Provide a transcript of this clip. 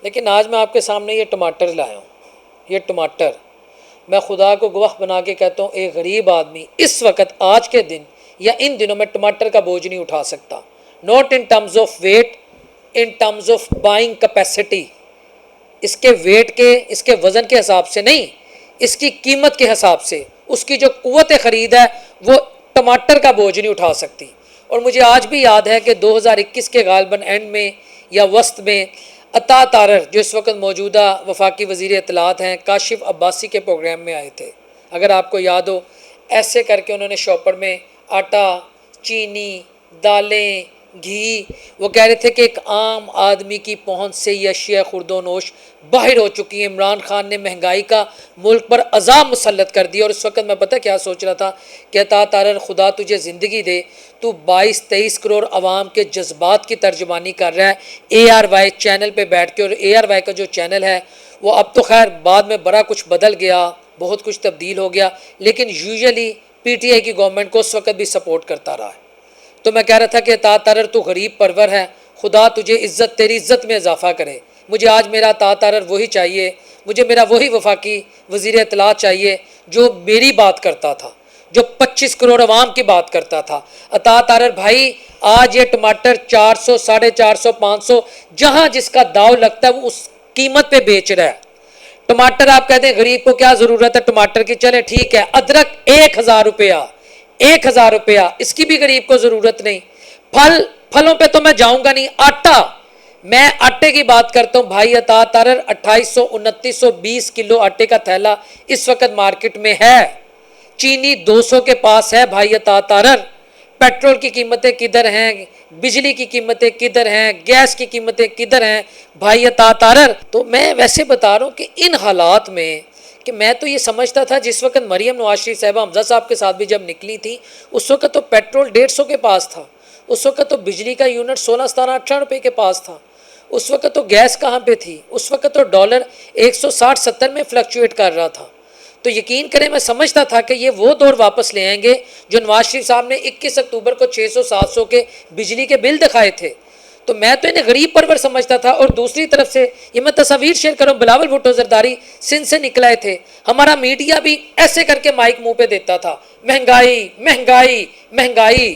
لیکن آج میں آپ کے سامنے یہ ٹماٹر لایا ہوں. یہ ٹماٹر میں خدا کو گواہ بنا کے کہتا ہوں، ایک غریب آدمی اس وقت آج کے دن یا ان دنوں میں ٹماٹر کا بوجھ نہیں اٹھا سکتا. Not in terms of weight, in terms of buying capacity. اس کے ویٹ کے، اس کے وزن کے حساب سے نہیں، اس کی قیمت کے حساب سے اس کی جو قوت خرید ہے وہ ٹماٹر کا بوجھ نہیں اٹھا سکتی. اور مجھے آج بھی یاد ہے کہ 2021 کے غالباً اینڈ میں یا وسط میں عطا تارر جو اس وقت موجودہ وفاقی وزیر اطلاعات ہیں، کاشف عباسی کے پروگرام میں آئے تھے. اگر آپ کو یاد ہو، ایسے کر کے انہوں نے شاپر میں آٹا، چینی، دالیں، گھی، وہ کہہ رہے تھے کہ ایک عام آدمی کی پہنچ سے یہ اشیاء خرد و نوش باہر ہو چکی ہیں. عمران خان نے مہنگائی کا ملک پر عذاب مسلط کر دیا. اور اس وقت میں پتہ کیا سوچ رہا تھا کہ عطا تارر خدا تجھے زندگی دے، تو 22-23 کروڑ عوام کے جذبات کی ترجمانی کر رہا ہے اے آر وائی چینل پہ بیٹھ کے. اور اے آر وائی کا جو چینل ہے وہ اب تو خیر بعد میں بڑا کچھ بدل گیا، بہت کچھ تبدیل ہو گیا، لیکن یوزلی پی ٹی آئی کی گورنمنٹ کو اس وقت بھی سپورٹ کرتا رہا ہے. تو میں کہہ رہا تھا کہ عطا تارر تو غریب پرور ہے، خدا تجھے عزت، تیری عزت میں اضافہ کرے. مجھے آج میرا عطا تارر وہی چاہیے، مجھے میرا وہی وفاقی وزیر اطلاعات چاہیے جو میری بات کرتا تھا، جو 25 کروڑ عوام کی بات کرتا تھا. عطا تارر بھائی، آج یہ ٹماٹر 400، 450، 500 جہاں جس کا داؤ لگتا ہے وہ اس قیمت پہ بیچ رہا ہے. ٹماٹر آپ کہتے ہیں غریب کو کیا ضرورت ہے ٹماٹر کی، چلے ٹھیک ہے. ادرک 1000 روپیہ، 1000 روپیہ، اس کی بھی غریب کو ضرورت نہیں. پھلوں پہ تو میں جاؤں گا نہیں. آٹا، میں آٹے کی بات کرتا ہوں بھائی. عطا تارر 2800، 2920 کلو آٹے کا تھیلا اس وقت مارکیٹ میں ہے. چینی 200 کے پاس ہے بھائی عطا تارر. پیٹرول کی قیمتیں کدھر ہیں، بجلی کی قیمتیں کدھر ہیں، گیس کی قیمتیں کدھر ہیں بھائی عطا تارر. تو میں ویسے بتا رہا ہوں کہ ان حالات میں، کہ میں تو یہ سمجھتا تھا جس وقت مریم نواز شریف صاحبہ حمزہ صاحب کے ساتھ بھی جب نکلی تھی اس وقت تو پیٹرول 150 کے پاس تھا، اس وقت تو بجلی کا یونٹ 16، 17، 18 روپے کے پاس تھا، اس وقت تو گیس کہاں پہ تھی، اس وقت تو ڈالر 160، 70 میں فلکچویٹ کر رہا تھا. تو یقین کریں میں سمجھتا تھا کہ یہ وہ دور واپس لے آئیں گے جو نواز شریف صاحب نے 21 اکتوبر کو 600، 700 کے بجلی کے بل دکھائے تھے. تو میں تو انہیں غریب پرور سمجھتا تھا. اور دوسری طرف سے یہ میں تصاویر شیئر کروں، بلاول بھٹو زرداری سندھ سے نکلائے تھے، ہمارا میڈیا بھی ایسے کر کے مائک منہ پہ دیتا تھا، مہنگائی، مہنگائی، مہنگائی.